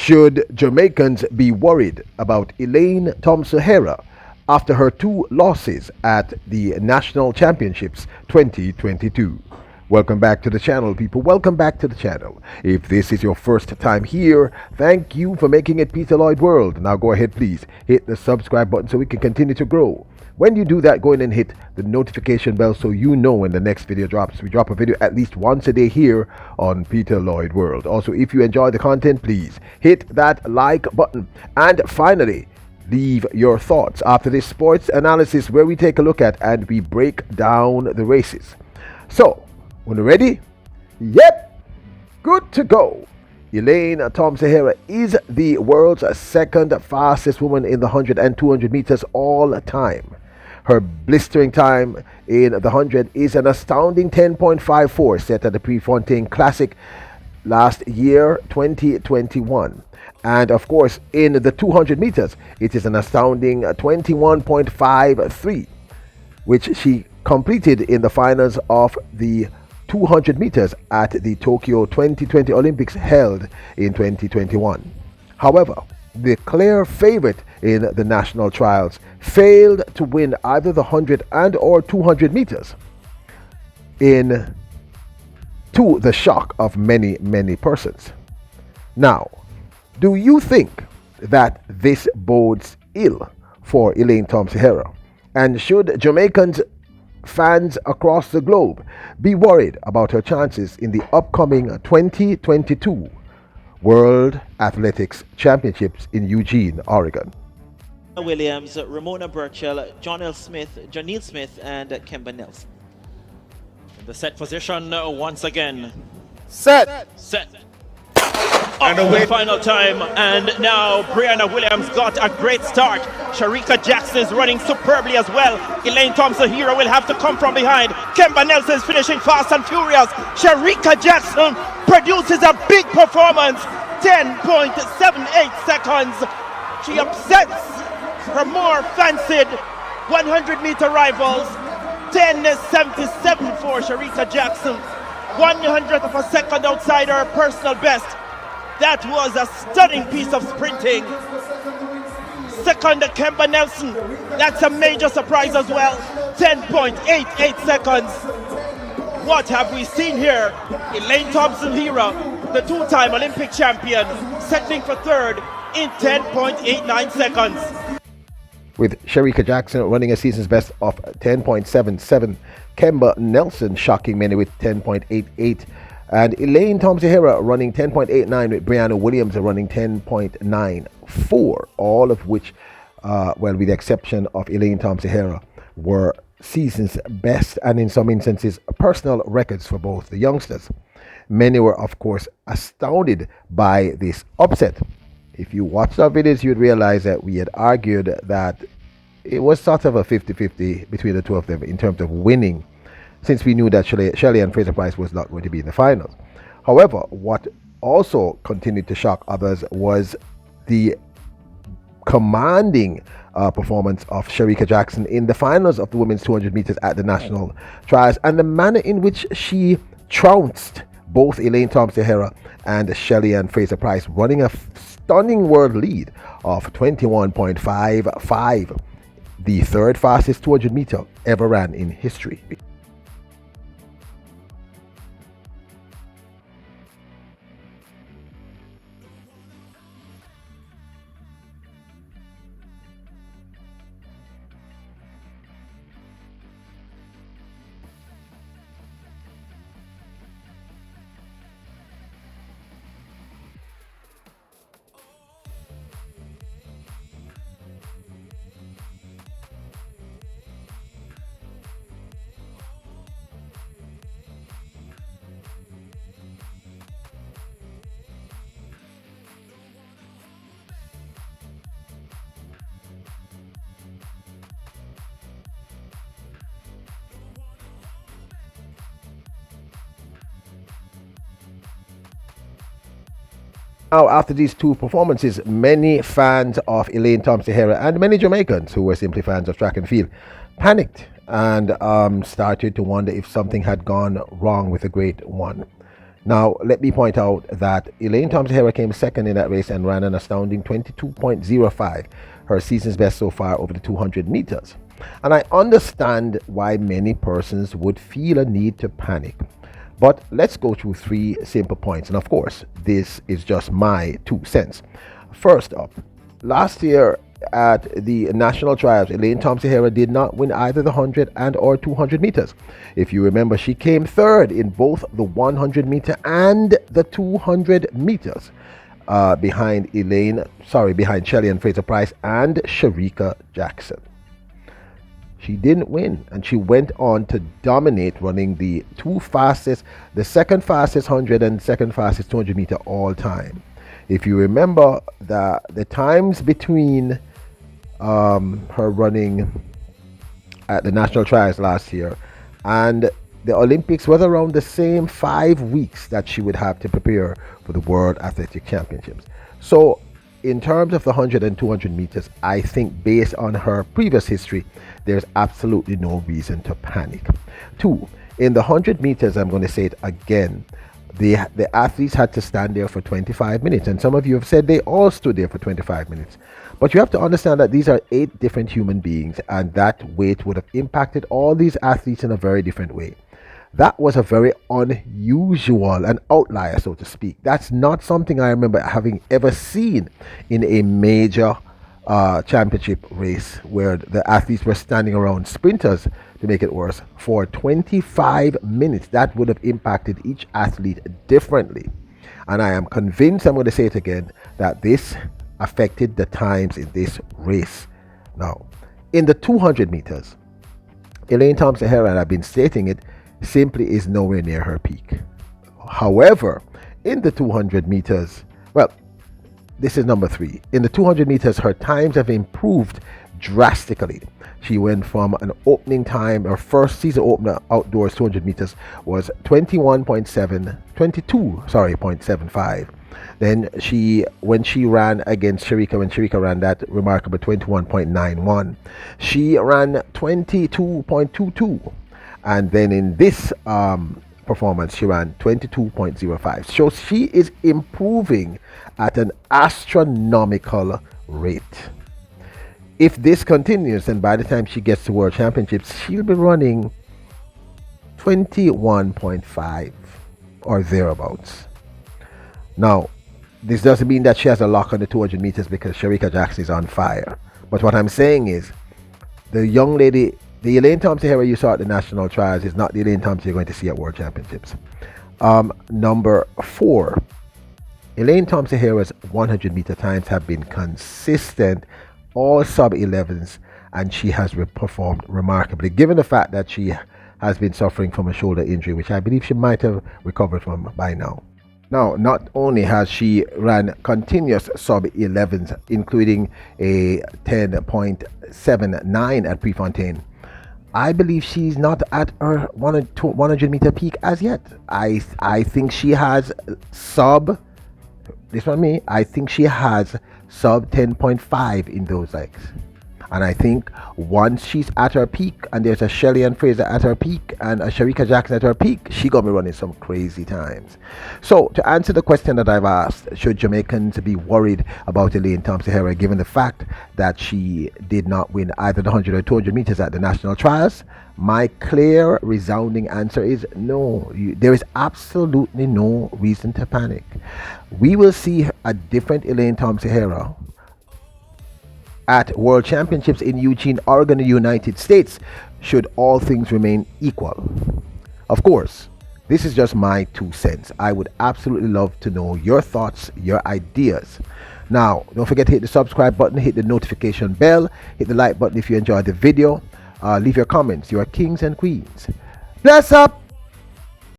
Should Jamaicans be worried about Elaine Thompson Herah after her two losses at the National Championships 2022? Welcome back to the channel, people. Welcome back to the channel. If this is your first time here, thank you for making it Peter Lloyd World. Now go ahead, please hit the subscribe button so we can continue to grow. When you do that, go in and hit the notification bell so you know when the next video drops. We drop a video at least once a day here on Peter Lloyd World. Also, if you enjoy the content, please hit that like button. And finally, leave your thoughts after this sports analysis where we take a look at and we break down the races. So, when you're ready? Yep, good to go. Elaine Thompson Herah is the world's second fastest woman in the 100 and 200 meters all time. Her blistering time in the 100 is an astounding 10.54 set at the Prefontaine Classic last year, 2021. And of course, in the 200 meters, it is an astounding 21.53, which she completed in the finals of the 200 meters at the Tokyo 2020 Olympics held in 2021. However, the clear favorite in the national trials failed to win either the 100 and or 200 meters, to the shock of many persons. Now, do you think that this bodes ill for Elaine Thompson Herah? And should Jamaicans fans across the globe be worried about her chances in the upcoming 2022 World Athletics Championships in Eugene, Oregon? Williams, Ramona Burchell, Janelle Smith, and Kemba Nelson. In the set position once again. Set. And the final time, and now Brianna Williams got a great start. Sharika Jackson is running superbly as well. Elaine Thompson Herah will have to come from behind. Kemba Nelson is finishing fast and furious. Sharika Jackson produces a big performance, 10.78 seconds. She upsets her more fancied 100-meter rivals, 10.77 for Sharika Jackson, 100th of a second outside her personal best. That was a stunning piece of sprinting. Second, Kemba Nelson. That's a major surprise as well. 10.88 seconds. What have we seen here? Elaine Thompson Herah, the two-time Olympic champion, settling for third in 10.89 seconds. With Sharika Jackson running a season's best of 10.77, Kemba Nelson shocking many with 10.88. And Elaine Thompson Herah running 10.89 with Brianna Williams running 10.94, all of which, well, with the exception of Elaine Thompson Herah, were season's best and in some instances personal records for both the youngsters. Many were, of course, astounded by this upset. If you watched our videos, you'd realize that we had argued that it was sort of a 50-50 between the two of them in terms of winning, since we knew that Shelley and Fraser Price was not going to be in the finals. However, what also continued to shock others was the commanding performance of Sharika Jackson in the finals of the women's 200 meters at the national trials, and the manner in which she trounced both Elaine Thompson Herah and Shelley and Fraser Price, running a stunning world lead of 21.55, the third fastest 200 meter ever ran in history. Now, after these two performances, many fans of Elaine Thompson Herah and many Jamaicans who were simply fans of track and field panicked and started to wonder if something had gone wrong with the great one. Now, let me point out that Elaine Thompson Herah came second in that race and ran an astounding 22.05, her season's best so far over the 200 meters. And I understand why many persons would feel a need to panic. But let's go through 3 simple points. And of course, this is just my 2 cents. First up, last year at the national trials, Elaine Thompson Herah did not win either the 100 and or 200 meters. If you remember, she came third in both the 100 meter and the 200 meters behind Shelly and Fraser Price and Sharika Jackson. She didn't win, and she went on to dominate, running the 2 fastest, the second fastest 100 and second fastest 200 meter all time. If you remember, the times between her running at the national trials last year and the Olympics was around the same 5 weeks that she would have to prepare for the World Athletic Championships. So in terms of the 100 and 200 meters, I think based on her previous history, there's absolutely no reason to panic. 2, in the 100 meters, I'm going to say it again, the athletes had to stand there for 25 minutes, and some of you have said they all stood there for 25 minutes. But you have to understand that these are 8 different human beings, and that weight would have impacted all these athletes in a very different way. That was a very unusual, an outlier, so to speak. That's not something I remember having ever seen in a major championship race where the athletes were standing around, sprinters to make it worse, for 25 minutes. That would have impacted each athlete differently. And I am convinced, I'm going to say it again, that this affected the times in this race. Now, in the 200 meters, Elaine Thompson Herah, and I've been stating it, simply is nowhere near her peak. However, in the 200 meters, well, this is number 3. In the 200 meters, her times have improved drastically. She went from an opening time, her first season opener outdoors 200 meters was 22.75. Then when she ran against Sharika, when Sharika ran that remarkable 21.91, she ran 22.22. And then in this performance, she ran 22.05. So she is improving at an astronomical rate. If this continues, then by the time she gets to World Championships, she'll be running 21.5 or thereabouts. Now, this doesn't mean that she has a lock on the 200 meters because Sharika Jackson is on fire. But what I'm saying is, the young lady, the Elaine Thompson Herah you saw at the national trials is not the Elaine Thompson you're going to see at World Championships. Number 4, Elaine Thompson Herah's 100 meter times have been consistent, all sub 11s, and she has performed remarkably, given the fact that she has been suffering from a shoulder injury, which I believe she might have recovered from by now. Now, not only has she ran continuous sub 11s, including a 10.79 at Prefontaine, I believe she's not at her 100 meter peak as yet. I think she has sub, this one me, I think she has sub 10.5 in those legs. And I think once she's at her peak, and there's a Shelly and Fraser at her peak and a Sharika Jackson at her peak, she gonna be running some crazy times. So to answer the question that I've asked, should Jamaicans be worried about Elaine Thompson Herah given the fact that she did not win either the 100 or 200 meters at the national trials? My clear, resounding answer is no. There is absolutely no reason to panic. We will see a different Elaine Thompson Herah at World Championships in Eugene, Oregon, the United States, should all things remain equal. Of course, this is just my 2 cents. I would absolutely love to know your thoughts, your ideas. Now, don't forget to hit the subscribe button, hit the notification bell, hit the like button if you enjoyed the video. Leave your comments. You are kings and queens. Bless up!